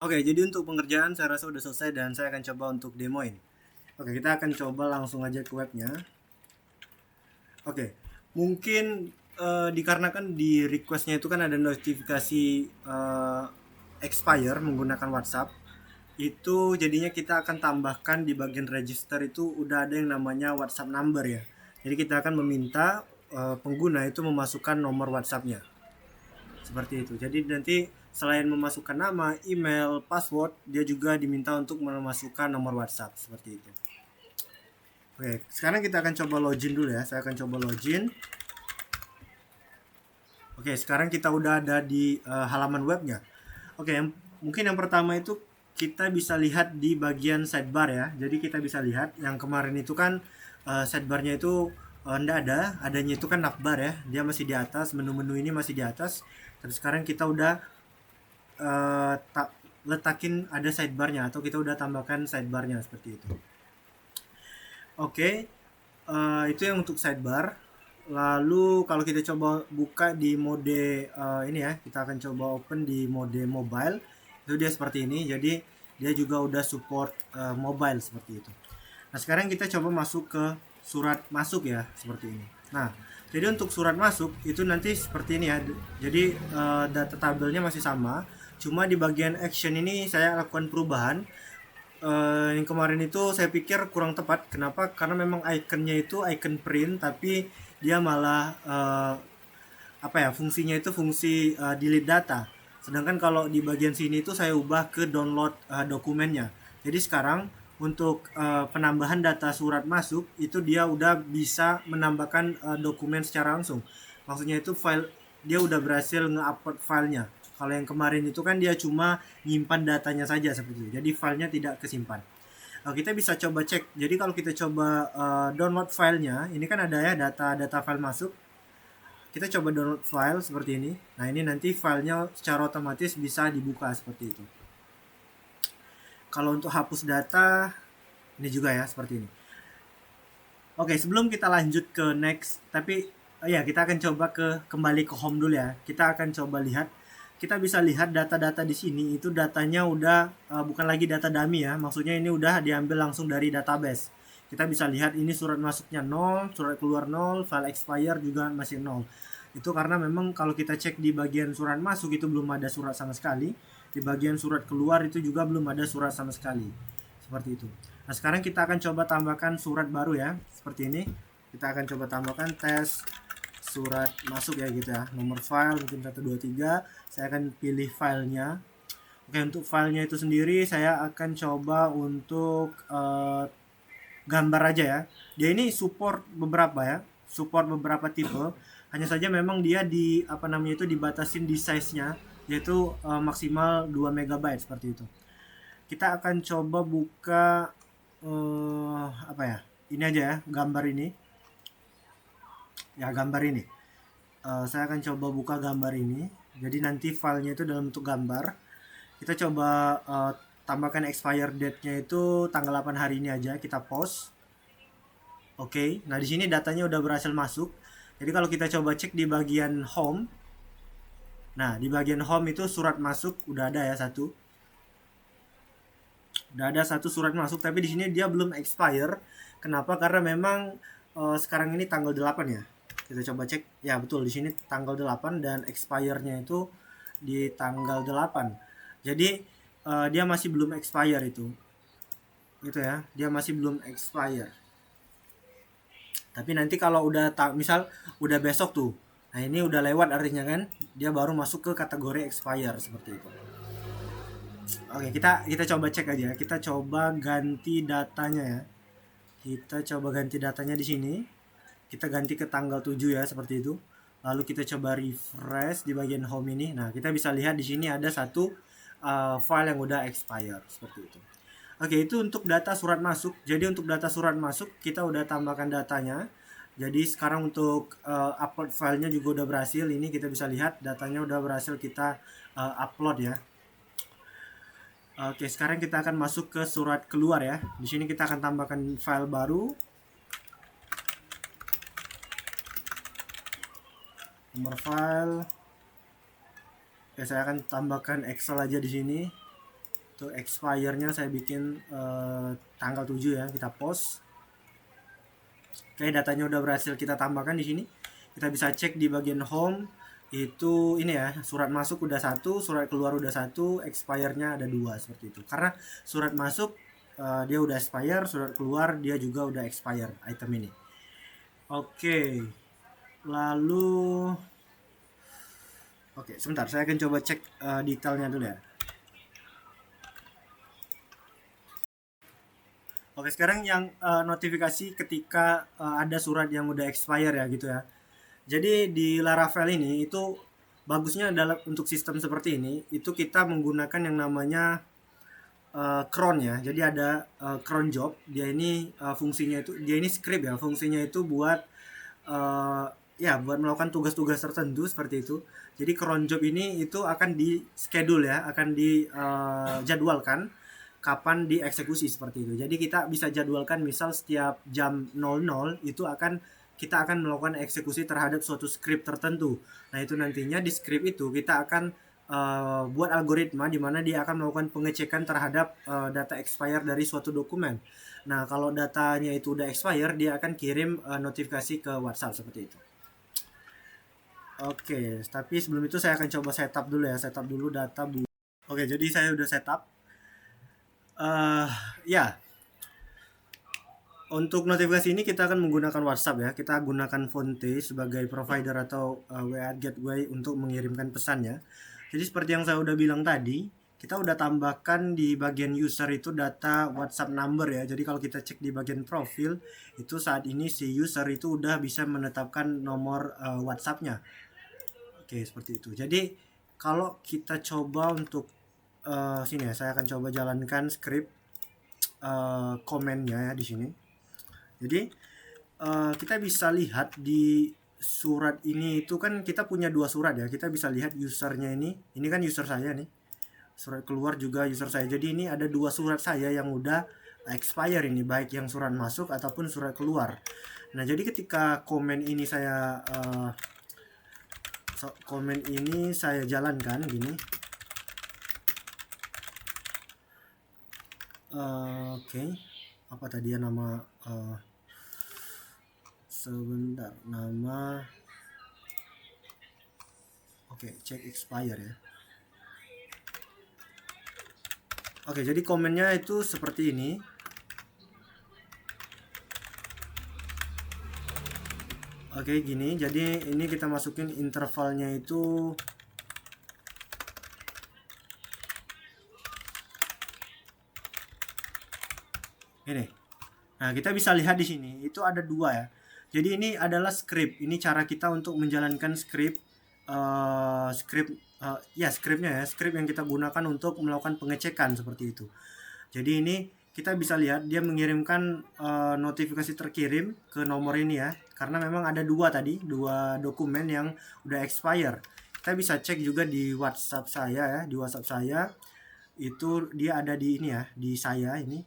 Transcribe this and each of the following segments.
Oke, jadi untuk pengerjaan saya rasa udah selesai dan saya akan coba untuk demoin. Oke, kita akan coba langsung aja ke webnya. Oke, mungkin dikarenakan di requestnya itu kan ada notifikasi expire menggunakan WhatsApp. Itu jadinya kita akan tambahkan di bagian register itu udah ada yang namanya WhatsApp number ya. Jadi kita akan meminta pengguna itu memasukkan nomor WhatsAppnya. Seperti itu. Jadi nanti selain memasukkan nama, email, password, dia juga diminta untuk memasukkan nomor WhatsApp seperti itu. Oke, sekarang kita akan coba login dulu ya. Saya akan coba login. Oke, sekarang kita udah ada di halaman webnya. Oke, mungkin yang pertama itu kita bisa lihat di bagian sidebar ya. Jadi kita bisa lihat yang kemarin itu kan sidebarnya itu enggak ada, adanya itu kan navbar ya. Dia masih di atas, menu-menu ini masih di atas. Tapi sekarang kita udah letakin ada sidebarnya atau kita udah tambahkan sidebarnya seperti itu. Oke, itu yang untuk sidebar. Lalu kalau kita coba buka di mode ini ya, kita akan coba open di mode mobile. Itu dia seperti ini. Jadi dia juga udah support mobile seperti itu. Nah, sekarang kita coba masuk ke surat masuk ya, seperti ini. Nah, jadi untuk surat masuk itu nanti seperti ini ya. Jadi data tabelnya masih sama, cuma di bagian action ini saya lakukan perubahan. Yang kemarin itu saya pikir kurang tepat. Kenapa? Karena memang ikonnya itu icon print, tapi dia malah apa ya? Fungsinya itu fungsi delete data. Sedangkan kalau di bagian sini itu saya ubah ke download dokumennya. Jadi sekarang untuk penambahan data surat masuk itu dia udah bisa menambahkan dokumen secara langsung. Maksudnya itu file dia udah berhasil nge-upload filenya. Kalau yang kemarin itu kan dia cuma nyimpan datanya saja seperti itu. Jadi filenya tidak kesimpan. Kita bisa coba cek. Jadi kalau kita coba download filenya, ini kan ada ya data-data file masuk. Kita coba download file seperti ini. Nah, ini nanti filenya secara otomatis bisa dibuka seperti itu. Kalau untuk hapus data, ini juga ya seperti ini. Oke, sebelum kita lanjut ke next, tapi ya kita akan coba kembali ke home dulu ya. Kita akan coba lihat, kita bisa lihat data-data di sini itu datanya udah bukan lagi data dummy ya. Maksudnya ini udah diambil langsung dari database. Kita bisa lihat ini surat masuknya 0, surat keluar 0, file expire juga masih 0. Itu karena memang kalau kita cek di bagian surat masuk itu belum ada surat sama sekali. Di bagian surat keluar itu juga belum ada surat sama sekali. Seperti itu. Nah, sekarang kita akan coba tambahkan surat baru ya. Seperti ini. Kita akan coba tambahkan tes surat masuk ya gitu ya. Nomor file mungkin 123. Saya akan pilih filenya. Oke, untuk filenya itu sendiri saya akan coba untuk gambar aja ya. Dia ini support beberapa ya. Support beberapa tipe. Hanya saja memang dia di apa namanya itu dibatasin di size-nya yaitu maksimal 2 MB seperti itu. Kita akan coba buka apa ya? Ini aja ya, gambar ini. Ya, gambar ini. Saya akan coba buka gambar ini. Jadi nanti filenya itu dalam bentuk gambar. Kita coba tambahkan expire date-nya itu tanggal 8 hari ini aja. Kita post. Oke. Nah, di sini datanya udah berhasil masuk. Jadi kalau kita coba cek di bagian home. Nah, di bagian home itu surat masuk udah ada ya satu. Udah ada satu surat masuk tapi di sini dia belum expire. Kenapa? Karena memang sekarang ini tanggal 8 ya. Kita coba cek. Ya, betul di sini tanggal 8 dan expire-nya itu di tanggal 8. Jadi dia masih belum expire itu. Itu ya, dia masih belum expire. Tapi nanti kalau udah misal udah besok tuh. Nah, ini udah lewat artinya kan, dia baru masuk ke kategori expire seperti itu. Oke, kita coba cek aja. Kita coba ganti datanya ya. Kita coba ganti datanya di sini. Kita ganti ke tanggal 7 ya seperti itu. Lalu kita coba refresh di bagian home ini. Nah, kita bisa lihat di sini ada satu file yang udah expire seperti itu. Oke, itu untuk data surat masuk. Jadi untuk data surat masuk kita udah tambahkan datanya. Jadi sekarang untuk upload filenya juga udah berhasil. Ini kita bisa lihat datanya udah berhasil kita upload ya. Oke, sekarang kita akan masuk ke surat keluar ya. Di sini kita akan tambahkan file baru. Nomor file. Oke, saya akan tambahkan Excel aja di sini. Untuk expire-nya saya bikin tanggal 7 ya, kita post. Oke, datanya udah berhasil kita tambahkan di sini. Kita bisa cek di bagian home itu ini ya, surat masuk udah satu, surat keluar udah satu, expire-nya ada dua seperti itu. Karena surat masuk dia udah expire, surat keluar dia juga udah expire item ini. Oke, lalu oke sebentar saya akan coba cek detailnya dulu ya. Oke, sekarang yang notifikasi ketika ada surat yang udah expire ya gitu ya. Jadi di Laravel ini itu bagusnya adalah untuk sistem seperti ini itu kita menggunakan yang namanya cron ya. Jadi ada cron job. Dia ini fungsinya itu dia ini script ya. Fungsinya itu buat uh, ya buat melakukan tugas-tugas tertentu seperti itu. Jadi cron job ini itu akan di schedule ya, akan dijadwalkan kapan dieksekusi seperti itu. Jadi kita bisa jadwalkan misal setiap jam 00 itu kita akan melakukan eksekusi terhadap suatu script tertentu. Nah, itu nantinya di script itu kita akan buat algoritma di mana dia akan melakukan pengecekan terhadap data expire dari suatu dokumen. Nah, kalau datanya itu udah expire, dia akan kirim notifikasi ke WhatsApp seperti itu. Oke, tapi sebelum itu saya akan coba setup dulu ya, setup dulu data bu. Oke, jadi saya udah setup. Ya, untuk notifikasi ini kita akan menggunakan WhatsApp ya. Kita gunakan Fonte sebagai provider atau WA gateway untuk mengirimkan pesannya. Jadi seperti yang saya udah bilang tadi, kita udah tambahkan di bagian user itu data WhatsApp number ya. Jadi kalau kita cek di bagian profil, itu saat ini si user itu udah bisa menetapkan nomor WhatsApp-nya. Oke, seperti itu. Jadi kalau kita coba untuk sini ya, saya akan coba jalankan script komennya ya di sini. Jadi kita bisa lihat di surat ini itu kan kita punya dua surat ya. Kita bisa lihat usernya ini kan user saya nih. Surat keluar juga user saya. Jadi ini ada dua surat saya yang udah expire ini, baik yang surat masuk ataupun surat keluar. Nah, jadi ketika komen ini saya jalankan gini. Oke. Apa tadi ya nama sebentar, nama check expire ya. Oke, jadi komennya itu seperti ini. Oke, gini. Jadi ini kita masukin intervalnya itu ini. Nah, kita bisa lihat di sini itu ada dua ya. Jadi ini adalah script. Ini cara kita untuk menjalankan script scriptnya ya, script yang kita gunakan untuk melakukan pengecekan seperti itu. Jadi ini kita bisa lihat dia mengirimkan notifikasi terkirim ke nomor ini ya, karena memang ada dua dokumen yang udah expire. Kita bisa cek juga di WhatsApp saya ya, di WhatsApp saya itu dia ada di ini ya, di saya ini.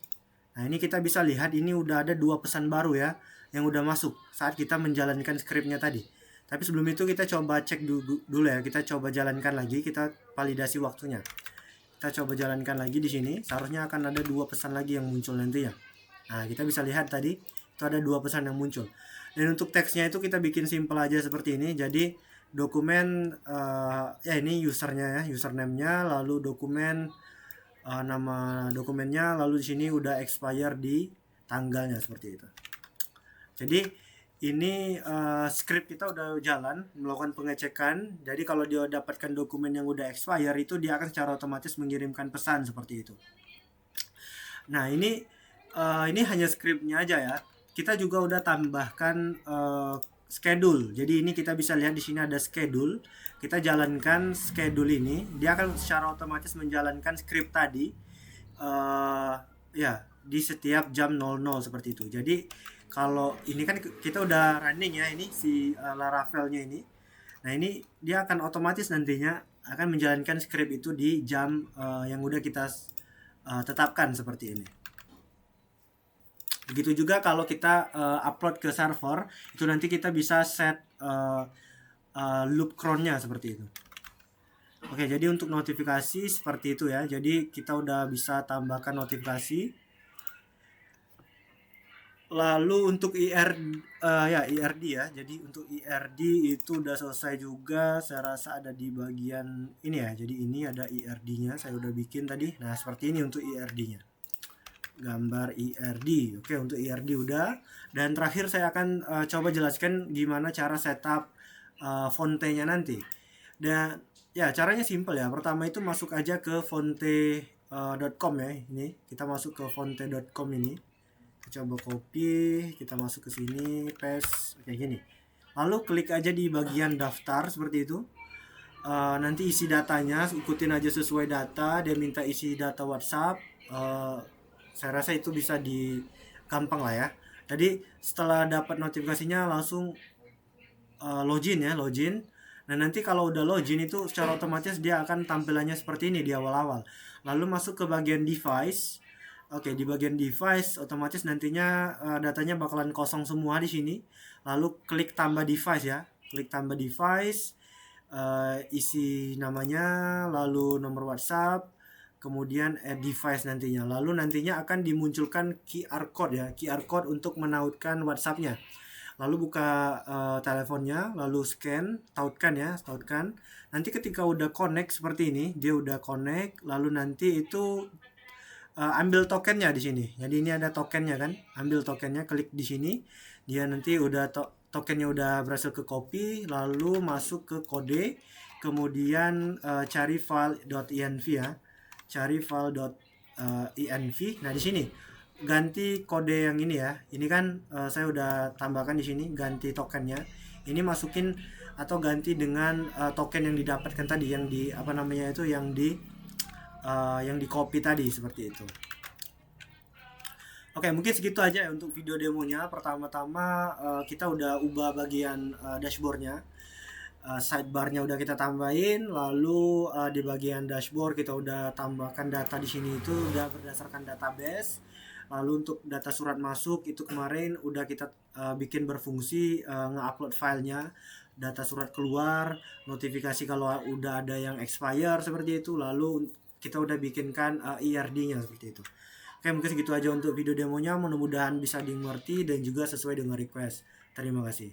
Nah, ini kita bisa lihat ini udah ada dua pesan baru ya yang udah masuk saat kita menjalankan scriptnya tadi. Tapi sebelum itu kita coba cek dulu ya, kita coba jalankan lagi, kita validasi waktunya. Kita coba jalankan lagi di sini, seharusnya akan ada dua pesan lagi yang muncul nanti ya. Nah, kita bisa lihat tadi itu ada dua pesan yang muncul. Dan untuk teksnya itu kita bikin simple aja seperti ini. Jadi dokumen ya ini usernya ya, username-nya, lalu dokumen nama dokumennya, lalu di sini udah expire di tanggalnya seperti itu. Jadi ini script kita udah jalan melakukan pengecekan. Jadi kalau dia dapatkan dokumen yang udah expire itu dia akan secara otomatis mengirimkan pesan seperti itu. Nah, ini hanya scriptnya aja ya. Kita juga udah tambahkan schedule. Jadi ini kita bisa lihat di sini ada schedule. Kita jalankan schedule ini, dia akan secara otomatis menjalankan script tadi ya di setiap jam 00 seperti itu. Jadi kalau ini kan kita udah running ya, ini si Laravel-nya ini. Nah, ini dia akan otomatis nantinya akan menjalankan script itu di jam yang udah kita tetapkan seperti ini. Begitu juga kalau kita upload ke server, itu nanti kita bisa set loop cron-nya seperti itu. Oke, jadi untuk notifikasi seperti itu ya. Jadi kita udah bisa tambahkan notifikasi. Lalu untuk ya IRD ya. Jadi untuk IRD itu udah selesai juga. Saya rasa ada di bagian ini ya. Jadi ini ada IRD-nya. Saya udah bikin tadi. Nah, seperti ini untuk IRD-nya. Gambar IRD. Oke, untuk IRD udah. Dan terakhir saya akan coba jelaskan gimana cara setup fontenya nanti. Dan ya caranya simple ya. Pertama itu masuk aja ke fonte.com ya. Ini kita masuk ke fonte.com ini. Kita coba copy, kita masuk ke sini, paste kayak gini. Lalu klik aja di bagian daftar seperti itu. Nanti isi datanya, ikutin aja sesuai data. Dia minta isi data WhatsApp. Saya rasa itu bisa di gampang lah ya. Jadi setelah dapat notifikasinya langsung login ya, login. Nah, nanti kalau udah login itu secara otomatis dia akan tampilannya seperti ini di awal-awal. Lalu masuk ke bagian device. Oke, di bagian device otomatis nantinya datanya bakalan kosong semua di sini. Lalu klik tambah device ya. Klik tambah device, isi namanya, lalu nomor WhatsApp, kemudian add device nantinya. Lalu nantinya akan dimunculkan QR code ya, QR code untuk menautkan WhatsApp-nya. Lalu buka teleponnya, lalu scan, tautkan ya, tautkan. Nanti ketika udah connect seperti ini, dia udah connect, lalu nanti itu ambil tokennya di sini. Jadi ini ada tokennya kan, ambil tokennya, klik di sini. Dia nanti udah tokennya udah berhasil ke copy, lalu masuk ke kode, kemudian cari file.env ya, cari file.env. Nah di sini ganti kode yang ini ya. Ini kan saya udah tambahkan di sini ganti tokennya. Ini masukin atau ganti dengan token yang didapatkan tadi yang di apa namanya itu yang di copy tadi seperti itu. Oke, mungkin segitu aja ya untuk video demonya. Pertama-tama kita udah ubah bagian dashboardnya. Sidebarnya udah kita tambahin, lalu di bagian dashboard kita udah tambahkan data di sini itu udah berdasarkan database. Lalu untuk data surat masuk itu kemarin udah kita bikin berfungsi nge-upload filenya, data surat keluar, notifikasi kalau udah ada yang expire seperti itu, lalu kita udah bikinkan IRD-nya seperti itu. Oke, mungkin segitu aja untuk video demonya. Mudah-mudahan bisa dimengerti dan juga sesuai dengan request. Terima kasih.